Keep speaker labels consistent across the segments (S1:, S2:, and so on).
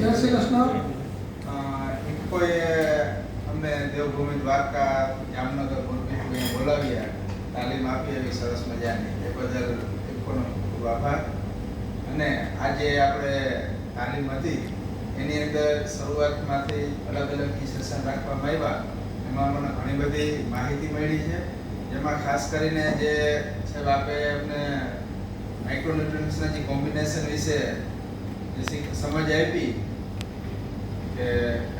S1: જય શ્રી કૃષ્ણ.
S2: ઇફકોએ અમને દેવભૂમિ દ્વારકા જામનગર બોલાવ્યા, તાલીમ આપી એવી સરસ મજાની, એ બદલ ઇફકોનો ખૂબ આભાર. અને આજે આપણે તાલીમ હતી એની અંદર શરૂઆતમાંથી અલગ અલગ સેશન રાખવામાં આવ્યા. એમાં મને ઘણી બધી માહિતી મળી છે, જેમાં ખાસ કરીને જે છે આપે અમને માઇક્રોન્યુટ્રન્સના જે કોમ્બિનેશન વિશે જે સમજ આપી કે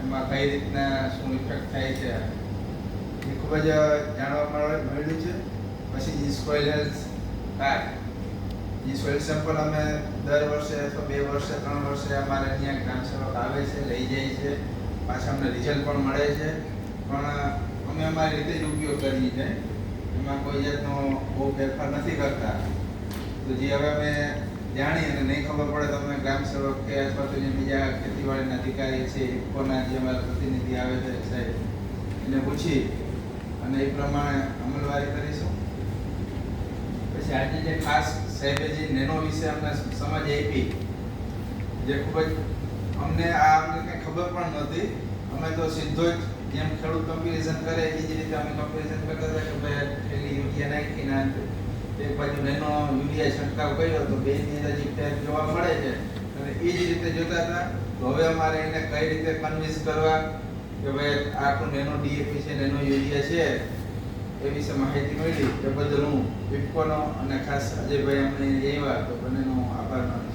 S2: એમાં કઈ રીતના શું ઇફેક્ટ થાય છે એ ખૂબ જ જાણવા મળ્યું છે. પછી જી સોઇલ હેલ્થ કાર્ડ, જી સોઇલ સેમ્પલ અમે દર વર્ષે અથવા 2 વર્ષે 3 વર્ષે અમારે અહીંયા ગ્રામ સેવક આવે છે, લઈ જાય છે, પાછા અમને રિઝલ્ટ પણ મળે છે. પણ અમે અમારી રીતે જ ઉપયોગ કરીએ છીએ, એમાં કોઈ જાતનો બહુ ફેરફાર નથી કરતા. તો જે હવે અમે જાણી અને નહીં ખબર પડે તો અમે ગ્રામ સેવક કે અથવા તો જે બીજા ખેતીવાડીના અધિકારી છે, ઇફકોના જે અમારા પ્રતિનિધિ આવે છે સાહેબ, એને પૂછી અને એ પ્રમાણે અમલવારી કરીશું. પછી આજે જે ખાસ સાહેબે જે નેનો વિશે અમને સમજ આપી, જે ખૂબ જ અમને કંઈ ખબર પણ નહોતી. અમે તો સીધો જ જેમ ખેડૂત કમ્પેરિઝન કરે એ જ રીતે અમે કમ્પેરિઝન કરતા હતા કે ભાઈ પેલી યુરિયા નાખીને એક બાજુ નેનો યુરિયા છંટકાવ કર્યો તો બેની અંદર જે ફેર જોવા મળે છે અને એ જ રીતે જોતા હતા. તો હવે અમારે એને કઈ રીતે કન્વિન્સ કરવા કે ભાઈ આપણું નેનો ડીએપી છે, નેનો યુરિયા છે, એ વિશે માહિતી મળી. એ બદલ હું ઇફકોનો અને ખાસ અજયભાઈ અમને આવ્યા તો બંનેનો આભાર માનું.